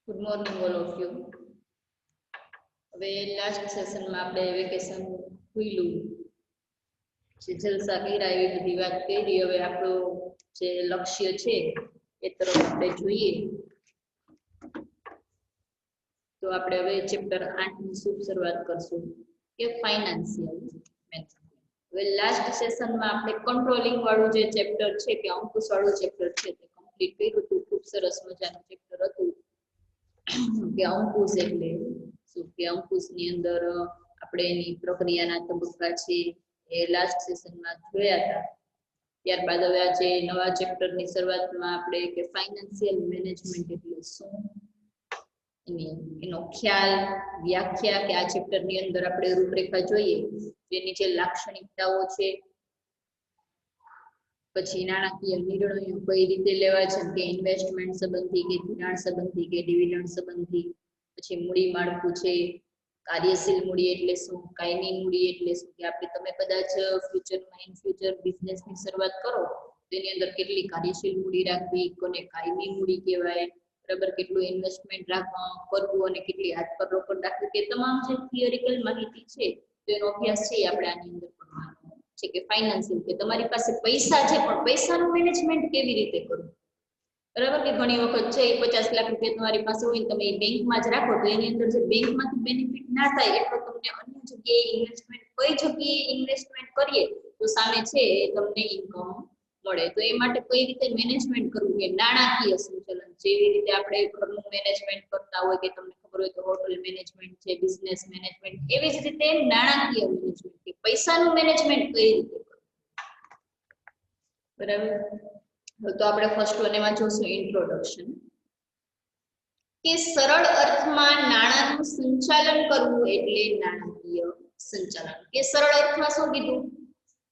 Good morning all of you. હવે last સેશનમાં આપણે વેકેશન ખુલ્યું, જે જલસા કર્યા એવી બધી વાત કરી. હવે આપણું જે લક્ષ્ય છે એ તરફ આપણે જોઈએ તો આપણે હવે ચેપ્ટર 8 ની શુભ શરૂઆત કરશું કે ફાઇનાન્શિયલ મેથડ. હવે લાસ્ટ સેશનમાં આપણે કંટ્રોલિંગ વાળું જે ચેપ્ટર છે કે અંકુશ વાળું ચેપ્ટર છે તે કમ્પ્લીટ કર્યું હતું. ખૂબ સરસ મજાનું ચેપ્ટર હતું કે અંકુશ એટલે શું, કે અંકુશની અંદર આપણે એની પ્રક્રિયાના તબક્કા છે એ લાસ્ટ સેશનમાં જોયા હતા. ત્યારબાદ હવે આજે નવા ચેપ્ટરની શરૂઆતમાં આપણે કે ફાઇનાન્શિયલ મેનેજમેન્ટ એટલે શું, એનો ખ્યાલ, વ્યાખ્યા, કે આ ચેપ્ટરની અંદર આપણે રૂપરેખા જોઈએ જેની જે લાક્ષણિકતાઓ છે, પછી નાણાકીય નિર્ણયો કઈ રીતે લેવા છે કે ઇન્વેસ્ટમેન્ટ સંબંધી કે ધિરાણ સંબંધી કે ડિવિડન્ડ સંબંધી, પછી મૂડી માળખું છે, કાર્યશીલ મૂડી એટલે શું, કાયમી મૂડી એટલે શું, કે આપણે તમે કદાચ ફ્યુચરમાં ઇન ફ્યુચર બિઝનેસની શરૂઆત કરો તેની અંદર કેટલી કાર્યશીલ મૂડી રાખવી, કોને કાયમી મૂડી કહેવાય, બરાબર, કેટલું ઇન્વેસ્ટમેન્ટ રાખવા કરવું અને કેટલી હાથ પર રોકડ રાખવી, તે તમામ જે થિયરિકલ માહિતી છે તેનો અભ્યાસ છે આપણે આની અંદર કરવાનો છે. કે ફાઇનાન્શિયલ, કે તમારી પાસે પૈસા છે પણ પૈસાનું મેનેજમેન્ટ કેવી રીતે કરવું, બરાબર, કે ઘણી વખત છે 50 લાખ રૂપિયા તમારી પાસે હોય તમે એ બેંકમાં જ રાખો તો એની અંદર જે બેંકમાંથી બેનિફિટ ના થાય એટલો તમને અન્ય જગ્યાએ ઇન્વેસ્ટમેન્ટ, કઈ જગ્યાએ ઇન્વેસ્ટમેન્ટ કરીએ તો સામે છે તમને ઇન્કમ મળે. તો એ માટે કઈ રીતે મેનેજમેન્ટ કરવું, કે નાણાકીય સંચાલન, જેવી રીતે આપણે ઘરનું મેનેજમેન્ટ કરતા હોય કે તમને ખબર હોય તો હોટલ મેનેજમેન્ટ છે, બિઝનેસ મેનેજમેન્ટ, એવી જ રીતે નાણાકીય મેનેજમેન્ટ કે પૈસાનું મેનેજમેન્ટ કઈ રીતે કરવું, બરાબર. તો આપણે ફર્સ્ટ વન એમાં જોશું ઇન્ટ્રોડક્શન, કે સરળ અર્થમાં નાણાંનું સંચાલન કરવું એટલે નાણાકીય સંચાલન. કે સરળ અર્થમાં શું કીધું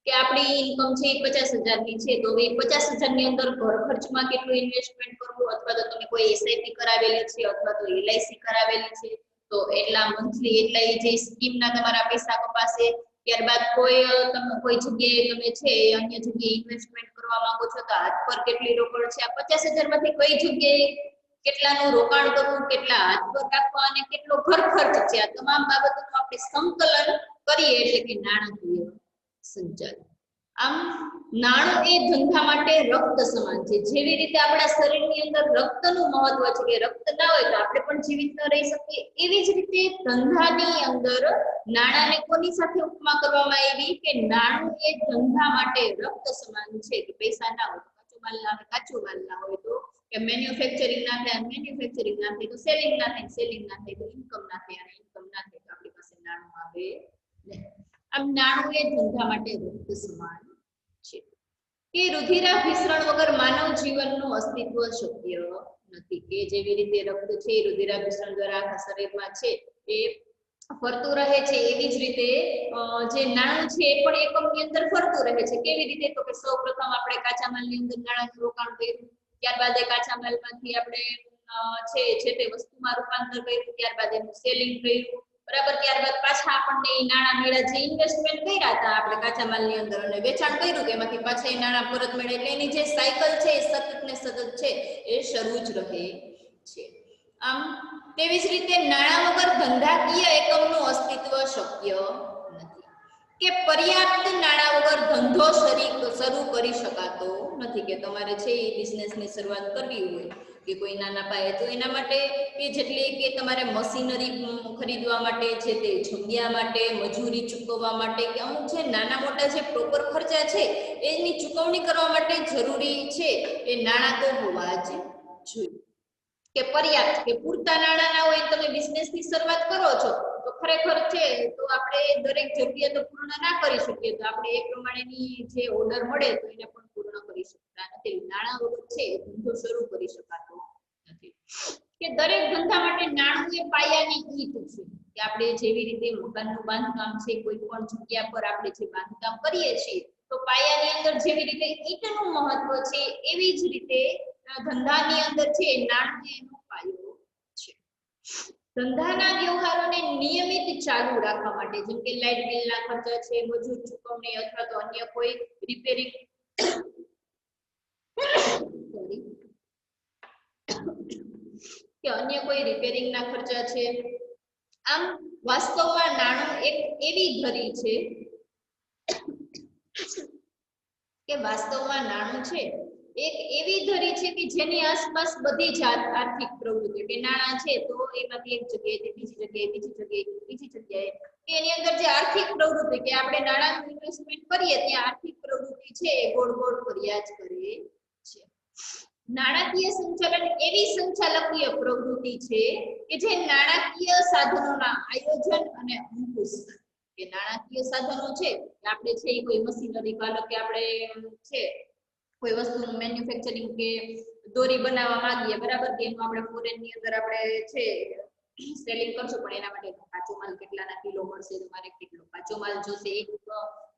કે આપણી ઇન્કમ છે 50,000 ની છે તો હવે 50,000 ની અંદર ઘર ખર્ચમાં કેટલું ઇન્વેસ્ટમેન્ટ કરવું, અથવા તો તમે કોઈ એસઆઈપી કરાવેલી છે અથવા તો એલઆઈસી કરાવેલી છે તો એટલા મંથલી એટલા જે સ્કીમના તમારા પૈસા કપાશે. ત્યારબાદ કોઈ જગ્યાએ તમે છે અન્ય જગ્યાએ ઇન્વેસ્ટમેન્ટ કરવા માંગો છો તો હાથ પર કેટલી રોકડ છે, આ 50,000 માંથી કઈ જગ્યાએ કેટલાનું રોકાણ કરવું, કેટલા હાથ પર રાખવા અને કેટલો ઘર ખર્ચ છે, આ તમામ બાબતોનું આપણે સંકલન કરીએ એટલે કે નાણાકીય સંચાલન. આમ નાણું એ ધંધા માટે રક્ત સમાન છે. જેવી રીતે આપણા શરીરની અંદર રક્તનું મહત્વ છે કે રક્ત ના હોય તો આપણે પણ જીવિત ન રહી શકીએ, એવી જ રીતે ધંધાની અંદર નાણાંને કોની સાથે ઉપમા કરવામાં આવી કે નાણું એ ધંધા માટે રક્ત સમાન છે. કે પૈસા ના હોય તો કાચો માલ ના હોય, કાચો માલ ના હોય તો કે મેન્યુફેક્ચરિંગ ના થાય, મેન્યુફેક્ચરિંગ ના થાય તો સેલિંગ ના થાય, સેલિંગ ના થાય તો ઇન્કમ ના થાય, અને ઇન્કમ ના થાય તો આપણી પાસે નાણું આવે નહીં. આમ નાણું એ ધંધા માટે રક્ત સમાન છે. કે રુધિરાભિસરણ વગર માનવ જીવનનું અસ્તિત્વ શક્ય નથી. કે જેવી રીતે રક્ત છે રુધિરાભિસરણ દ્વારા આખા શરીરમાં છે એ ફરતું રહે છે, એવી જ રીતે જે નાણું છે એ પણ એકમની અંદર ફરતું રહે છે. કેવી રીતે તો કે સૌપ્રથમ આપણે કાચા માલની અંદર નાણાંનું રોકાણ કર્યું, ત્યારબાદ એ કાચા માલમાંથી આપણે છે તે વસ્તુમાં રૂપાંતર કર્યું, ત્યારબાદ એનું સેલિંગ કર્યું, બરાબર, ત્યારબાદ પાછા આપણને એ નાણાં મળ્યા, જે ઇન્વેસ્ટમેન્ટ કર્યા હતા આપણે કાચા માલની અંદર અને વેચાણ કર્યું એમાંથી પાછા એ નાણાં પરત મળે, એટલે એની જે સાયકલ છે એ સતત ને સતત છે એ શરૂ જ રહે છે. આમ તેવી જ રીતે નાણાં વગર ધંધાકીય એકમનું અસ્તિત્વ શક્ય નથી. કે પર્યાપ્ત નાણાં વગર ધંધો શરૂ કરી શકાતો નથી. કે તમારે છે એ બિઝનેસની શરૂઆત કરવી હોય કે કોઈ નાના પાયે તો એના માટે કે જેટલી કે તમારે મશીનરી ખરીદવા માટે છે, તે જગ્યા માટે, મજૂરી ચૂકવવા માટે, કે અમુક જે નાના મોટા જે પ્રોપર ખર્ચા છે એની ચૂકવણી કરવા માટે જરૂરી છે એ નાણાં તો હોવા જ જોઈએ. કે પર્યાપ્ત, કે પૂરતા નાણાં ના હોય તમે બિઝનેસની શરૂઆત કરો છો તો ખરેખર છે તો આપણે દરેક જરૂરિયાતો પૂર્ણ ના કરી શકીએ, તો આપણે એ પ્રમાણેની જે ઓર્ડર મળે તો એને પણ પૂર્ણ કરી શકતા નથી. નાણાં વગર છે ધંધો શરૂ કરી શકાતો નથી. કે દરેક ધંધા માટે નાણું એ પાયાની ઈંટ છે. કે આપણે જેવી રીતે મકાનનું બાંધકામ છે, કોઈ પણ જગ્યા પર આપણે જે બાંધકામ કરીએ છીએ તો પાયાની અંદર જેવી રીતે ઈંટનું મહત્વ છે એવી જ રીતે ધંધાની અંદર છે નાણું એનો પાયો છે. ધંધાના વ્યવહારોને નિયમિત ચાલુ રાખવા માટે, જેમ કે લાઇટ બિલના ખર્ચા છે, મજૂર ચૂકવણી અથવા તો અન્ય કોઈ રિપેરિંગ કે અન્ય કોઈ રિપેરિંગના ખર્ચા છે. આમ વાસ્તવમાં નાણું એક એવી ધરી છે કે વાસ્તવમાં નાણું છે એક એવી ધરી છે કે જેની આસપાસ બધી જ આર્થિક પ્રવૃત્તિ કે નાણાં છે તો એમાંથી એક જગ્યાએથી બીજી જગ્યાએ બીજી જગ્યાએ કે એની અંદર જે આર્થિક પ્રવૃત્તિ કે આપણે નાણાંનું ઇન્વેસ્ટમેન્ટ કરીએ ત્યાં આર્થિક પ્રવૃત્તિ છે એ ગોળ ગોળ ફર્યા જ કરે છે. નાણાકીય સંચાલન એવી સંચાલકીય પ્રવૃત્તિ છે કે જે નાણાકીય સાધનોના આયોજન અને અંકુશ કે નાણાકીય સાધનો છે આપણે છે એ કોઈ મશીનરી કાલો કે આપણે છે કોઈ વસ્તુનું મેન્યુફેક્ચરિંગ કે દોરી બનાવવા માંગીએ બરાબર કે એનું આપણે ફોરેન ની અંદર આપણે છે સેલિંગ કરશું પણ એના માટે કાચો માલ કેટલાના કિલો મળશે તમારે કેટલો કાચો માલ જોશે એક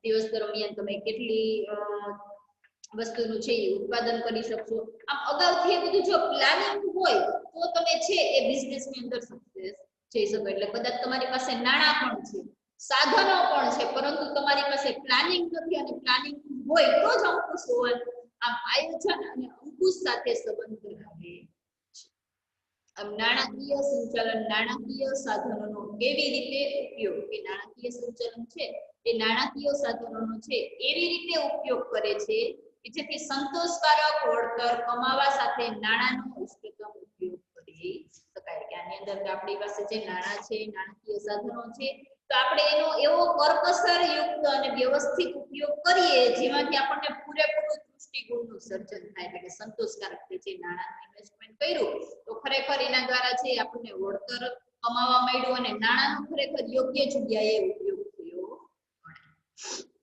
દિવસ દરમિયાન તમે કેટલી વસ્તુનું છે એ ઉત્પાદન કરી શકશો. આમ અગાઉથી એ બધું જો પ્લાનિંગ હોય તો તમે છે એ બિઝનેસની અંદર સક્સેસ જઈ શકો. એટલે કદાચ તમારી પાસે નાણાં પણ છે સાધનો પણ છે પરંતુ તમારી પાસે પ્લાનિંગ નથી અને પ્લાનિંગ હોય તો જ અંકુશ હોવાનું આમ આયોજન અને અંકુશ સાથે સંબંધ ધરાવે છે. આમ નાણાકીય સંચાલન નાણાકીય સાધનોનો કેવી રીતે ઉપયોગ કે નાણાકીય સંચાલન છે એ નાણાકીય સાધનોનો છે એવી રીતે ઉપયોગ કરે છે કે જેથી સંતોષકારક વળતર કમાવા સાથે નાણાંનો ઇષ્ટતમ ઉપયોગ કરી શકાય. કે આની અંદર આપણી પાસે જે નાણાં છે નાણાકીય સાધનો છે તો આપણે એનો એવો કરકસર યુક્ત અને વ્યવસ્થિત ઉપયોગ કરીએ જેમાંથી આપણને પૂરેપૂરું દૃષ્ટિકોણનું સર્જન થાય એટલે કે સંતોષકારક છે. નાણાંનું ઇન્વેસ્ટમેન્ટ કર્યું તો ખરેખર એના દ્વારા છે આપણને વળતર કમાવા મળ્યું અને નાણાંનો ખરેખર યોગ્ય જગ્યાએ ઉપયોગ થયો.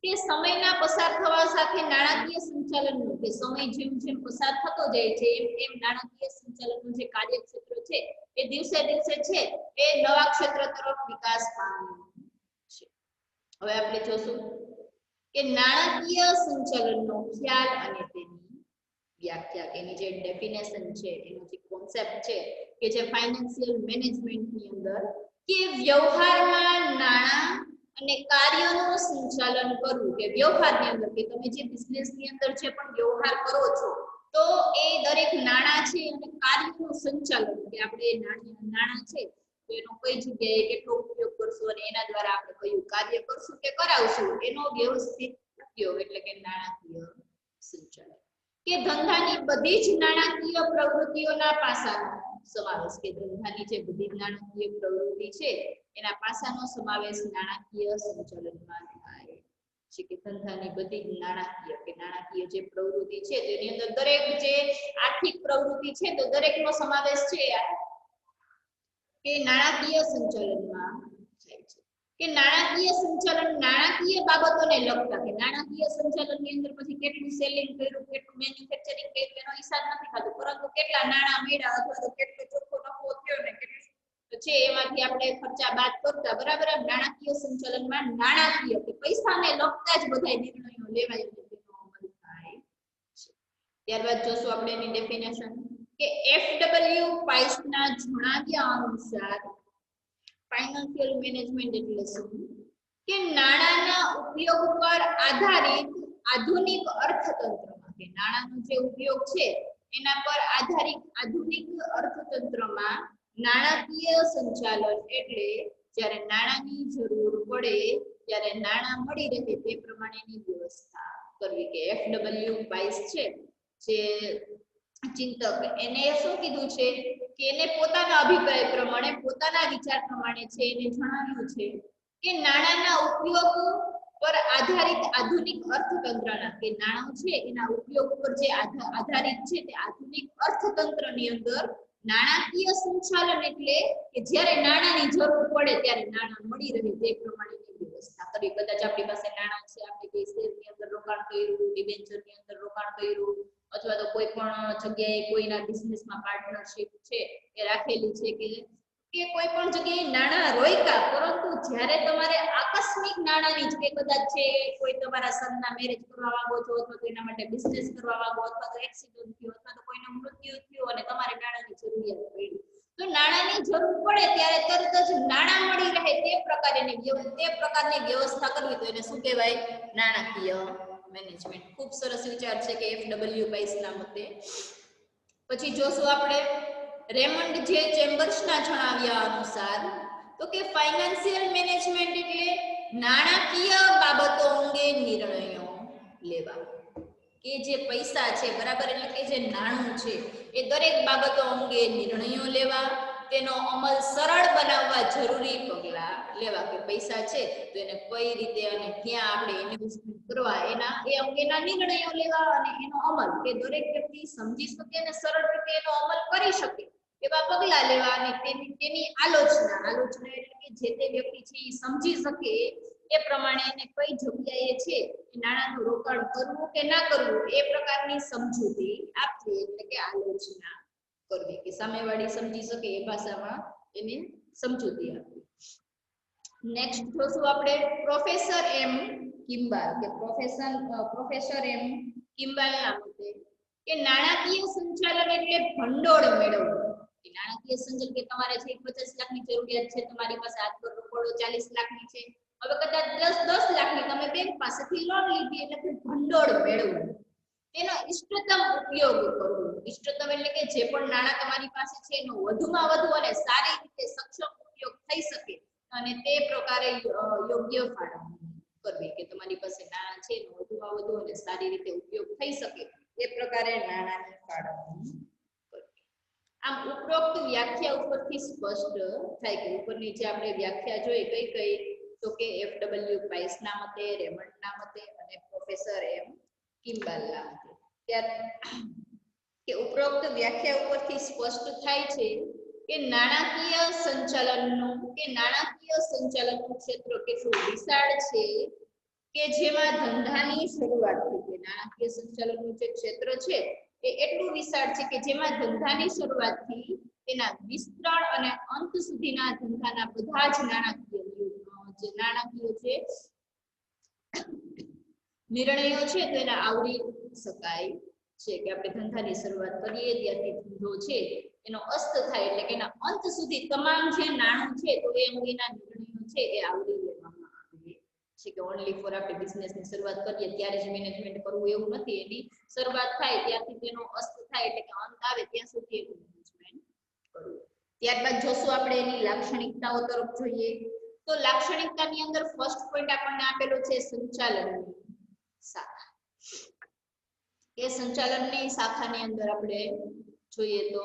કે સમયના પસાર થવા સાથે નાણાકીય સંચાલનનું કે સમય જેમ જેમ પસાર થતો જાય છે એમ નાણાકીય સંચાલનનું જે કાર્યક્ષેત્ર છે એ દિવસે દિવસે છે એ નવા ક્ષેત્ર તરફ વિકાસ પામ્યું છે. હવે આપણે જોશું કે નાણાકીય સંચાલનનો ખ્યાલ અને તેની વ્યાખ્યા કે એની જે ડેફિનેશન છે એનો જે કોન્સેપ્ટ છે કે જે ફાઇનાન્શિયલ મેનેજમેન્ટની અંદર કે વ્યવહારમાં નાણાં અને કાર્યોનું સંચાલન કરવું કે વ્યવહારની અંદર કે તમે જે બિઝનેસની અંદર જે પણ વ્યવહાર કરો છો તો એ દરેક નાણાં છે અને કાર્યનું સંચાલન કે આપણે નાણાં છે તો એનો કઈ જગ્યાએ કેટલો ઉપયોગ કરશું અને એના દ્વારા આપણે કયું કાર્ય કરશું કે કરાવશું એનો વ્યવસ્થિત ઉપયોગ એટલે કે નાણાકીય સંચાલન. કે ધંધાની બધી જ નાણાકીય પ્રવૃત્તિઓના પાસાનો સમાવેશ કે ધંધાની જે બધી નાણાકીય પ્રવૃત્તિ છે એના પાસાનો સમાવેશ નાણાકીય સંચાલનમાં થાય છે. કે ધંધાની બધી જ નાણાકીય જે પ્રવૃત્તિ છે તેની અંદર દરેક જે આર્થિક પ્રવૃત્તિ છે તો દરેકનો સમાવેશ છે કે નાણાકીય સંચાલનમાં થાય છે. કે નાણાકીય સંચાલન નાણાકીય બાબતોને લગતા કે નાણાકીય સંચાલનની અંદર પછી કેટલું સેલિંગ કર્યું કેટલું મેન્યુફેક્ચરિંગ કર્યું એનો હિસાબ નથી થતો પરંતુ કેટલા નાણાં મળ્યા અથવા તો કેટલો ચોખ્ખો નફો થયો ને કેટલું છે એમાંથી આપણે ખર્ચા બાદ કરતા બરાબર. નાણાકીય સંચાલનમાં નાણાકીય કે પૈસાને લગતા જ બધા નિર્ણયો લેવાય તેનો અમલ થાય છે. ત્યારબાદ જોશું આપણે એની ડેફિનેશન કે FW પાઇસના જણાવ્યા અનુસાર ફાઇનાન્શિયલ મેનેજમેન્ટ એટલે શું કે નાણાંના ઉપયોગ પર આધારિત આધુનિક અર્થતંત્રમાં કે નાણાંનો જે ઉપયોગ છે એના પર આધારિત આધુનિક અર્થતંત્રમાં નાણાકીય સંચાલન એટલે જ્યારે નાણાંની જરૂર પડે ત્યારે નાણાં મળી રહે તે પ્રમાણેની વ્યવસ્થા કરવી. કે FW પાઇસ છે જે ચિંતક એને શું કીધું છે કે એને પોતાના અભિપ્રાય પ્રમાણે પોતાના વિચાર પ્રમાણે છે એને જણાવ્યું છે કે નાણાંના ઉપયોગ પર આધારિત આધુનિક અર્થતંત્રના કે નાણું છે એના ઉપયોગ પર જે આધારિત છે તે આધુનિક અર્થતંત્રની અંદર નાણાકીય સંચાલન એટલે કે જ્યારે નાણાંની જરૂર પડે ત્યારે નાણાં મળી રહે તે પ્રમાણેની વ્યવસ્થા કરવી. કદાચ આપણી પાસે નાણાં છે આપણે કોઈ શેરની અંદર રોકાણ કર્યું ડિબેન્ચરની અંદર રોકાણ કર્યું અથવા તો કોઈ પણ જગ્યાએ કોઈના બિઝનેસમાં પાર્ટનરશિપ છે એ રાખેલી છે કે કોઈ પણ જગ્યાએ નાણાં રોક્યા પરંતુ જ્યારે તમારે આકસ્મિક નાણાંની જ કે કદાચ છે કોઈ તમારા સનના મેરેજ કરવા માંગો છો અથવા તો એના માટે બિઝનેસ કરવા માંગો અથવા તો એક્સિડન્ટ થયો અથવા તો કોઈનું મૃત્યુ થયું અને તમારે નાણાંની જરૂરિયાત પડી તો નાણાંની જરૂર પડે ત્યારે તરત જ નાણાં મળી રહે તે પ્રકારની વ્યવસ્થા કરવી તો એને શું કહેવાય નાણાકીય મેનેજમેન્ટ. ખૂબ સરસ વિચાર છે કે FW પાઇસના મતે. પછી જોશું આપણે રેમન્ડ જે ચેમ્બર્સના જણાવ્યા અનુસાર તો કે ફાઇનાન્સિયલ મેનેજમેન્ટ એટલે નાણાકીય બાબતો અંગે નિર્ણયો લેવા, કે જે પૈસા છે બરાબર, એટલે કે જે નાણું છે એ દરેક બાબતો અંગે નિર્ણયો લેવા, તેનો અમલ સરળ બનાવવા જરૂરી પગલાં લેવા, કે પૈસા છે તો એને કઈ રીતે અને ક્યાં આપણે ઇન્વેસ્ટમેન્ટ કરવા એ અંગેના નિર્ણયો લેવા અને એનો અમલ કે દરેક વ્યક્તિ સમજી શકે અને સરળ રીતે એનો અમલ કરી શકે એવા પગલાં લેવા અને તેની આલોચના એટલે કે જે તે વ્યક્તિ છે એ સમજી શકે એ પ્રમાણે એને કઈ જગ્યાએ છે નાણાંનું રોકાણ કરવું કે ના કરવું એ પ્રકારની સમજૂતી આપવી, એટલે કે આલોચના કરવી, કે સામેવાળી સમજી શકે એ ભાષામાં એને સમજૂતી આપવી. નેક્સ્ટ જોશું આપણે પ્રોફેસર એમ કિમ્બાલ, કે પ્રોફેસર એમ કિમ્બાલના મતે કે નાણાકીય સંચાલન એટલે ભંડોળ મેળવવું. નાણાકીય સંચાલન કે તમારે છે 50 લાખની જરૂરિયાત છે, તમારી પાસે હાથ પર રોકડો 40 લાખની છે, હવે કદાચ 10 લાખની તમે બેંક પાસેથી લોન લીધી એટલે કે ભંડોળ મેળવવું, તેનો ઇષ્ટતમ ઉપયોગ કરવો. ઇષ્ટતમ એટલે કે જે પણ નાણાં તમારી પાસે છે એનો વધુમાં વધુ અને સારી રીતે સક્ષમ ઉપયોગ થઈ શકે અને તે પ્રકારે યોગ્ય ફાળવણી કરવી, કે તમારી પાસે નાણાં છે એનો વધુમાં વધુ અને સારી રીતે ઉપયોગ થઈ શકે એ પ્રકારે નાણાંની ફાળવણી કરવી. આમ ઉપરોક્ત વ્યાખ્યા ઉપરથી સ્પષ્ટ થાય કે ઉપરની જે આપણે વ્યાખ્યા જોઈ કઈ કઈ, તો કે FW પ્રાઇસના મતે, રેમન્ડના મતે અને પ્રોફેસર એમ કિમ્બાલના મતે. કે ઉપરોક્ત વ્યાખ્યા ઉપરથી સ્પષ્ટ થાય છે કે નાણાકીય સંચાલનનું ક્ષેત્ર કેટલું વિશાળ છે, કે જેમાં ધંધાની શરૂઆતથી, કે નાણાકીય સંચાલનનું જે ક્ષેત્ર છે એ એટલું વિશાળ છે કે જેમાં ધંધાની શરૂઆતથી તેના વિસ્તરણ અને અંત સુધીના ધંધાના બધા જ નાણાકીય છે નિર્ણયો છે તો એને આવરી શકાય છે, કે આપણે ધંધાની શરૂઆત કરીએ ત્યારથી ધંધો છે એનો અસ્ત થાય એટલે કે એના અંત સુધી તમામ જે નાણું છે તો એ અંગેના નિર્ણયો છે એ આવરી લેવામાં આવે છે, કે ઓનલી ફોર આપણે બિઝનેસની શરૂઆત કરીએ ત્યારે જ મેનેજમેન્ટ કરવું એવું નથી, એની શરૂઆત થાય ત્યારથી તેનો અસ્ત થાય એટલે કે અંત આવે ત્યાં સુધી એનું મેનેજમેન્ટ કરવું. ત્યારબાદ જોશું આપણે એની લાક્ષણિકતાઓ તરફ જોઈએ તો લાક્ષણિકતાની અંદર ફર્સ્ટ પોઈન્ટ આપણને આપેલો છે સંચાલનની શાખા. એ સંચાલનની શાખાની અંદર આપણે જોઈએ તો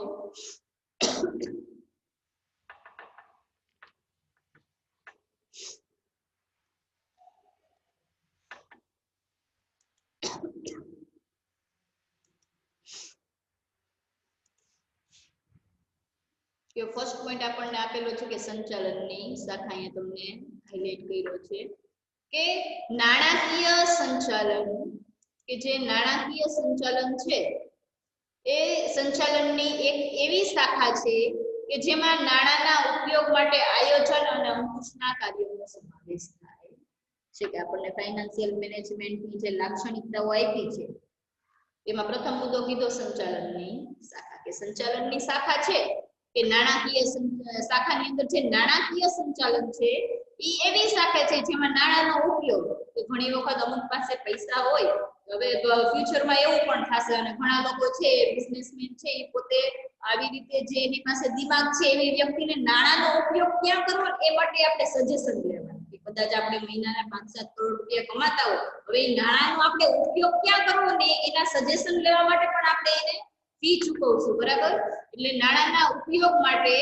કે ફર્સ્ટ પોઈન્ટ આપણને આપેલો છે કે સંચાલનની શાખા, અહીંયા તમને હાઇલાઇટ કર્યો છે કે નાણાકીય સંચાલન, કે જે નાણાકીય સંચાલન છે એ સંચાલનની એક એવી શાખા છે કે જેમાં નાણાંના ઉપયોગ માટે આયોજન અને અંકુશના કાર્યોનો સમાવેશ થાય છે, કે આપણને ફાઇનાન્સિયલ મેનેજમેન્ટની જે લાક્ષણિકતાઓ આપી છે એમાં પ્રથમ મુદ્દો કીધો સંચાલનની શાખા, કે સંચાલનની શાખા છે કે નાણાકીય શાખાની અંદર જે નાણાકીય સંચાલન છે એ એવી શાખા છે જેમાં નાણાંનો ઉપયોગ, કે ઘણી વખત અમુક પાસે પૈસા હોય, હવે ફ્યુચરમાં એવું પણ થશે અને ઘણા લોકો છે બિઝનેસમેન છે એ પોતે આવી રીતે જે એની પાસે દિમાગ છે એવી વ્યક્તિને નાણાંનો ઉપયોગ ક્યાં કરવો એ માટે આપણે સજેશન લેવાનું, કે કદાચ આપણે મહિનાના 5-7 કરોડ રૂપિયા કમાતા હોય, હવે એ નાણાંનો આપણે ઉપયોગ ક્યાં કરવો ને એના સજેશન લેવા માટે પણ આપણે એને ફી ચૂકવશું, બરાબર. એટલે નાણાંના ઉપયોગ માટે,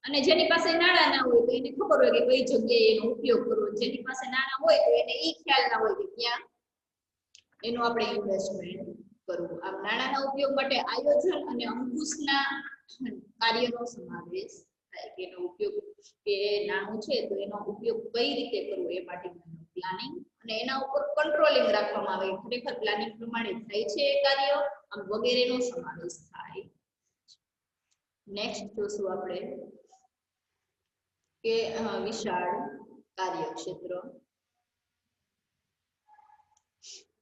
અને જેની પાસે નાણાં ના હોય તો એને ખબર હોય કે કઈ જગ્યાએ એનો ઉપયોગ કરવો, જેની પાસે નાણાં હોય તો એને એ ખ્યાલ ના હોય કે ક્યાં એનું આપણે ઇન્વેસ્ટમેન્ટ કરવું. આમ નાણાંના ઉપયોગ માટે આયોજન અને અંકુશના કાર્યનો સમાવેશ થાય, કે એનો ઉપયોગ, કે નાણું છે તો એનો ઉપયોગ કઈ રીતે કરવો એ માટેનું પ્લાનિંગ અને એના ઉપર કંટ્રોલિંગ રાખવામાં આવે, ખરેખર પ્લાનિંગ પ્રમાણે થાય છે એ કાર્ય આમ વગેરેનો સમાવેશ થાય. નેક્સ્ટ જોશું આપણે કે વિશાળ કાર્યક્ષેત્ર,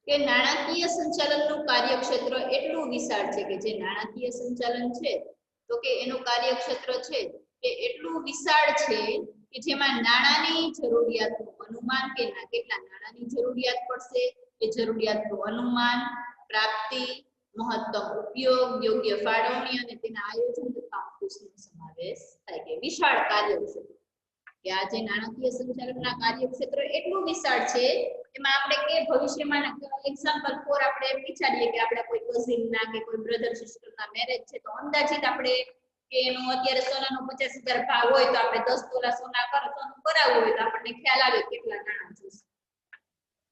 કે નાણાકીય સંચાલનનું કાર્યક્ષેત્ર એટલું વિશાળ છે, કે જે નાણાકીય સંચાલન છે તો કે એનું કાર્યક્ષેત્ર છે કે એટલું વિશાળ છે કે જેમાં નાણાંની જરૂરિયાતનું અનુમાન, કે કેટલા નાણાંની જરૂરિયાત પડશે એ જરૂરિયાતનું અનુમાન, પ્રાપ્તિ, મહત્તમ ઉપયોગ, યોગ્ય ફાળવણી અને તેના આયોજન તથા અંકુશનો સમાવેશ થાય કે વિશાળ કાર્યક્ષેત્ર કે આ જે નાણાકીય સંચાલનના કાર્યક્ષેત્ર એટલું વિશાળ છે એમાં આપણે કે ભવિષ્યમાં એક્ઝામ્પલ ફોર આપણે વિચારીએ કે આપણે કોઈ કઝિનના કે કોઈ બ્રધર સિસ્ટરના મેરેજ છે તો અંદાજિત આપણે કે એનું અત્યારે સોનાનો 50,000 ભાવ હોય તો આપણે 10 તોલા સોનું કરાવવું હોય તો આપણને ખ્યાલ આવે કેટલા નાણાં જોઈશે,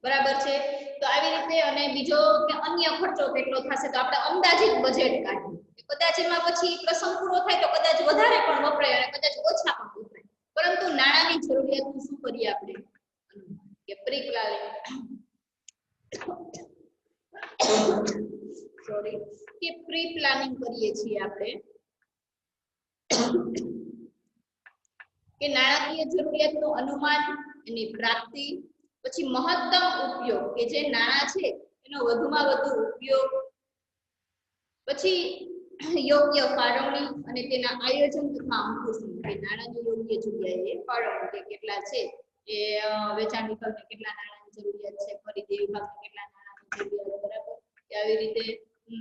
બરાબર છે। તો આવી રીતે અને બીજો કે અન્ય ખર્ચો કેટલો થશે તો આપણે અંદાજિત બજેટ કાઢીએ કદાચ એમાં પછી પ્રસંગ પૂરો થાય તો કદાચ વધારે પણ વપરાય અને કદાચ ઓછા પણ વપરાય, પરંતુ નાણાંની જરૂરિયાતનું શું કરીએ આપણે કે પ્રી પ્લાનિંગ કે પ્રી પ્લાનિંગ કરીએ છીએ આપણે કે નાણાકીય જરૂરિયાતનું અનુમાન, એની પ્રાપ્તિ, પછી મહત્તમ ઉપયોગ કે જે નાણાં છે એનો વધુમાં વધુ ઉપયોગ, પછી યોગ્ય ફાળવણી અને તેના આયોજન તથા અંકુશન કે નાણાંની યોગ્ય જગ્યાએ ફાળવણી કે કેટલા છે એ વેચાણ વિભાગને કેટલા નાણાંની જરૂરિયાત છે, ખરીદી વિભાગને કેટલા નાણાંની જરૂરિયાત, બરાબર કે આવી રીતે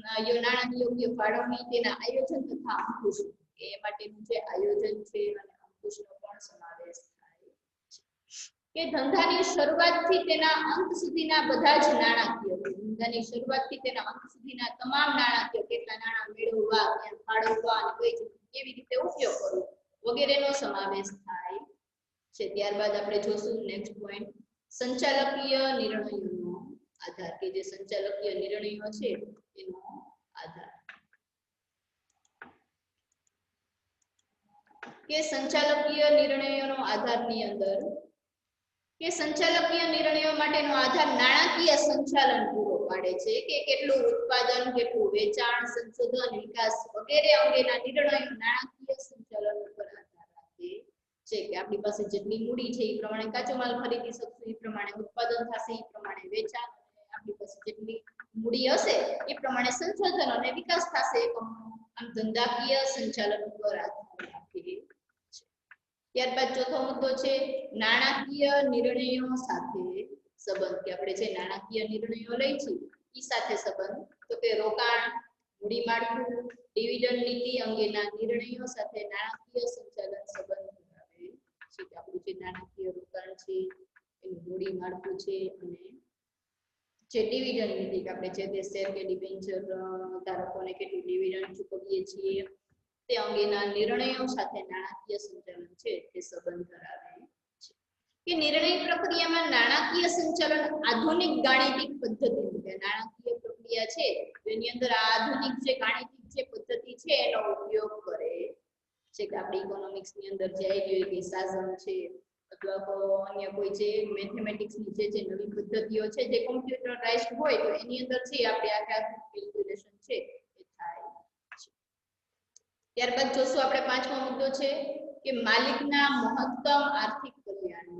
નાણાંની યોગ્ય ફાળવણી, તેના આયોજન તથા અંકુશન એ માટેનું જે આયોજન છે અને અંકુશનો પણ સમાવેશ થાય છે કે ધંધાની શરૂઆતથી તેના અંત સુધીના બધા જ નાણાકીય ધંધાની શરૂઆતથી તેના અંત સુધીના તમામ નાણાકીય કેટલા નાણાં મેળવવા, ક્યાં ફાળવવા અને કેવી રીતે ઉપયોગ કરવો વગેરેનો સમાવેશ થાય છે। ત્યારબાદ આપણે જોશું નેક્સ્ટ પોઈન્ટ સંચાલકીય નિર્ણયોનો આધાર કે જે સંચાલકીય નિર્ણયો છે એનો આધાર કે સંચાલકીય નિર્ણયોનો આધારની અંદર કે સંચાલકીય નિર્ણયો માટેનો આધાર નાણાકીય સંચાલન પૂરો પાડે છે કે કેટલું ઉત્પાદન, કેટલું વેચાણ, સંશોધન, વિકાસ વગેરે અંગેના નિર્ણયો નાણાકીય સંચાલન પર આધાર રાખે છે કે આપણી પાસે જેટલી મૂડી છે એ પ્રમાણે કાચો માલ ખરીદી શકશું, એ પ્રમાણે ઉત્પાદન થશે, એ પ્રમાણે વેચાણ, આપણી પાસે જેટલી મૂડી હશે એ પ્રમાણે સંશોધન અને વિકાસ થશે, આમ ધંધાકીય સંચાલન પર આધાર રાખે છે। ત્યારબાદ ચોથો મુદ્દો છે નાણાકીય નિર્ણયો સાથે સંબંધ કે આપણે જે નાણાકીય નિર્ણયો લઈ છીએ એ સાથે સંબંધ તો કે રોકાણ, મૂડી માળખું, ડિવિડન્ડ નીતિ અંગેના નિર્ણયો સાથે નાણાકીય સંચાલન સંબંધ ધરાવે છે કે આપણું જે નાણાકીય રોકાણ છે એનું મૂડી માળખું છે અને જે ડિવિડન્ડ નીતિ કે આપણે જે તે શેર કે ડિબેન્ચર ધારકોને કેટલું ડિવિડન્ડ ચૂકવીએ છીએ તે અંગેના નિર્ણયો સાથે નાણાકીય સંચાલન છે તે સંબંધ ધરાવે છે કે નિર્ણય પ્રક્રિયામાં નાણાકીય સંચાલન આધુનિક ગાણિતિક પદ્ધતિ કે નાણાકીય પ્રક્રિયા છે તેની અંદર આધુનિક જે ગાણિતિક જે પદ્ધતિ છે એનો ઉપયોગ કરે છે કે આપણી ઇકોનોમિક્સ ની અંદર જે આવી ગઈ કે સાધન છે અથવા અન્ય કોઈ જે મેથેમેટિક્સ ની જે નવી પદ્ધતિઓ છે જે કોમ્પ્યુટરાઇઝ્ડ હોય તો એની અંદર છે આપણે આખા કેલ્ક્યુલેશન છે એ થાય છે। ત્યારબાદ જોશું આપણે પાંચમો મુદ્દો છે કે માલિકના મહત્તમ આર્થિક કલ્યાણ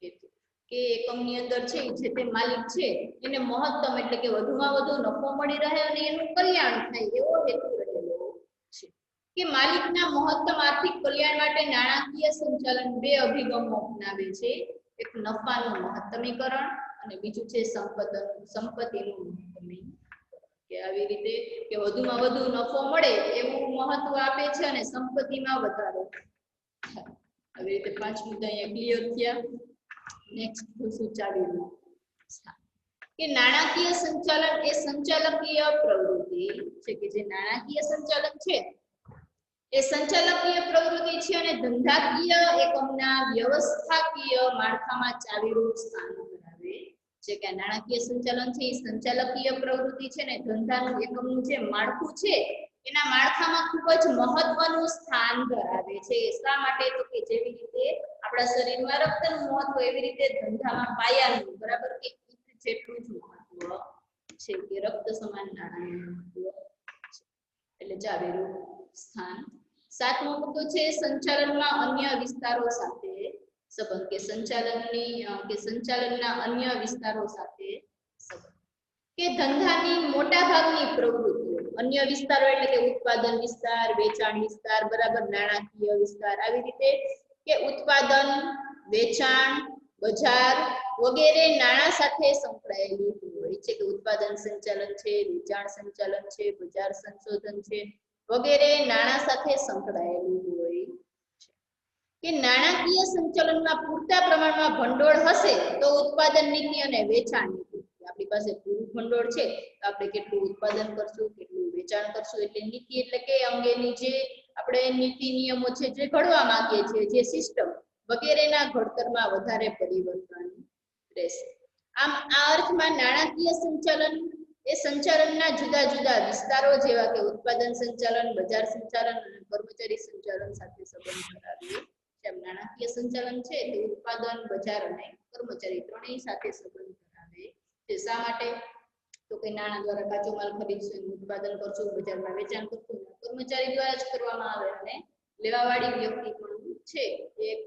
હેતુ કે એકમની અંદર છે જે તે માલિક છે એને મહત્તમ એટલે કે વધુમાં વધુ નફો મળી રહે અને એનું કલ્યાણ થાય એવો હેતુ રહેલો છે કે માલિકના મહત્તમ આર્થિક કલ્યાણ માટે નાણાકીય સંચાલન બે અભિગમો અપનાવે છે, એક નફાનું મહત્તમીકરણ અને બીજું છે સંપત્તિનું મહત્તમીકરણ કે આવી રીતે કે વધુમાં વધુ નફો મળે એવું મહત્વ આપે છે અને સંપત્તિમાં વધારો થાય। આવી રીતે પાંચ મુદ્દા અહીંયા ક્લિયર થયા। નેક્સ્ટ જોશું ચાવીનું સ્થાન કે નાણાકીય સંચાલન એ સંચાલકીય પ્રવૃત્તિ છે કે જે નાણાકીય સંચાલન છે એ સંચાલકીય પ્રવૃત્તિ છે અને ધંધાકીય એકમના વ્યવસ્થાકીય માળખામાં ચાવીરૂપ સ્થાન ધરાવે છે કે નાણાકીય સંચાલન છે એ સંચાલકીય પ્રવૃત્તિ છે ને ધંધાનું એકમનું જે માળખું છે એના માળખામાં ખૂબ જ મહત્વનું સ્થાન ધરાવે છે। શા માટે તો કે જેવી રીતે આપણા શરીરમાં રક્તનું મહત્વ એવી રીતે ધંધામાં પાયાનું બરાબર કે જેટલું જ મહત્વ છે કે રક્ત સમાન નાણાંનું મહત્વ એટલે ચાવીરૂપ સ્થાન। સાતમો મુદ્દો છે સંચાલનમાં અન્ય વિસ્તારો સાથે સંબંધ કે સંચાલનના અન્ય વિસ્તારો સાથે સંબંધ કે ધંધાની મોટા ભાગની પ્રવૃત્તિઓ અન્ય વિસ્તારો એટલે કે ઉત્પાદન વિસ્તાર, વેચાણ વિસ્તાર, બરાબર નાણાકીય વિસ્તાર, આવી રીતે કે ઉત્પાદન, વેચાણ, બજાર વગેરે નાણાં સાથે સંકળાયેલી હોય હોય છે કે ઉત્પાદન સંચાલન છે, વેચાણ સંચાલન છે, બજાર સંશોધન છે વગેરે નાણાં સાથે સંકળાયેલું હોય છે. કે નાણાકીય સંચાલનમાં પૂરતા પ્રમાણમાં ભંડોળ હશે તો ઉત્પાદન નીતિ અને વેચાણ નીતિ, આપણી પાસે પૂરું ભંડોળ છે તો આપણે કેટલું ઉત્પાદન કરશું, કેટલું વેચાણ કરશું, એટલે નીતિ એટલે કે અંગેની જે આપણે નીતિ નિયમો છે જે ઘડવા માંગીએ છીએ, જે સિસ્ટમ વગેરેના ઘડતરમાં વધારે પરિવર્તન રહેશે. આમ આ અર્થમાં નાણાકીય સંચાલન એ સંચાલનના જુદા જુદા વિસ્તારો જેવા કે ઉત્પાદન સંચાલન, બજાર સંચાલન અને કર્મચારી સંચાલન સાથે સંબંધ ધરાવે છે. જેમ નાણાકીય સંચાલન છે તે ઉત્પાદન, બજાર અને કર્મચારી ત્રણેય સાથે સંબંધ ધરાવે છે. શા માટે? તો કે નાણાં દ્વારા કાચો માલ ખરીદશું, ઉત્પાદન કરશું, બજારમાં વેચાણ કરશું, કર્મચારી દ્વારા જ કરવામાં આવે અને લેવાવાળી વ્યક્તિ પણ છે એક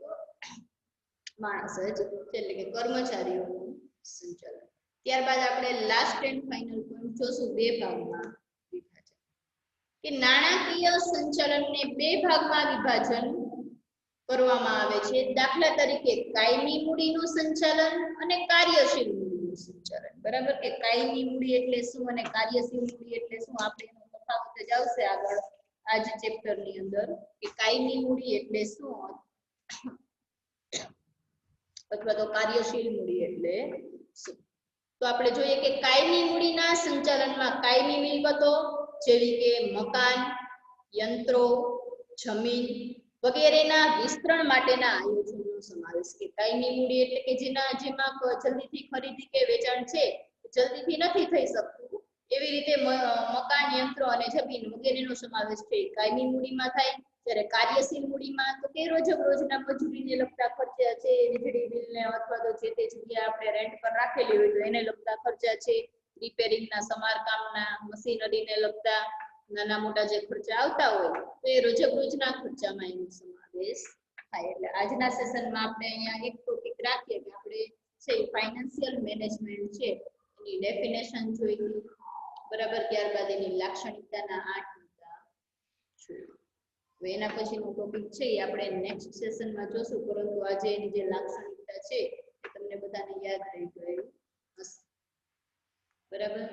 માણસ જ છે, એટલે કે કર્મચારીઓનું સંચાલન. ત્યારબાદ આપણે લાસ્ટ એન્ડ ફાઇનલ પોઈન્ટ જોશું બે ભાગમાં વિભાજન. કે નાણાકીય સંચાલનને બે ભાગમાં વિભાજન કરવામાં આવે છે. દાખલા તરીકે કાયમી મૂડીનું સંચાલન અને કાર્યશીલ મૂડીનું સંચાલન. બરાબર, કે કાયમી મૂડી એટલે શું અને કાર્યશીલ મૂડી એટલે શું, આપણે એનો તફાવત જ આવશે આગળ આ જ ચેપ્ટરની અંદર કે કાયમી મૂડી એટલે શું અથવા તો કાર્યશીલ મૂડી એટલે શું. તો આપણે જોઈએ કે કાયમી મૂડીના સંચાલનમાં કાયમી મિલકતો જેવી કે મકાન, યંત્રો, જમીન વગેરેના વિસ્તરણ માટેના આયોજનનો સમાવેશ. કે કાયમી મૂડી એટલે કે જેમાં જલ્દીથી ખરીદી કે વેચાણ છે જલ્દીથી નથી થઈ શકતું, એવી રીતે મકાન, યંત્રો અને જમીન વગેરેનો સમાવેશ છે કાયમી મૂડીમાં થાય. જ્યારે કાર્યશીલ મૂડીમાં તો કે રોજના મજૂરીને લગતા ખર્ચા છે, વીજળી બિલને અથવા તો જે તે જગ્યાએ આપણે રેન્ટ પર રાખેલી હોય તો એને લગતા ખર્ચા છે, રિપેરિંગના, સમારકામના, મશીનરીને લગતા નાના મોટા જે ખર્ચા આવતા હોય તો એ રોજના ખર્ચામાં એનો સમાવેશ થાય. એટલે આજના સેશનમાં આપણે અહીંયા એક ટોપિક રાખીએ કે આપણે છે ફાઇનાન્શિયલ મેનેજમેન્ટ છે એની ડેફિનેશન જોઈ, બરાબર, ત્યારબાદ એની લાક્ષણિકતાના 8 મુદ્દા જોઈ. હવે એના પછીનો ટોપિક છે એ આપણે નેક્સ્ટ સેશનમાં જોશું, પરંતુ આજે એની જે લાક્ષણિકતા છે એ તમને બધાને યાદ રહી ગઈ હશે. બરાબર.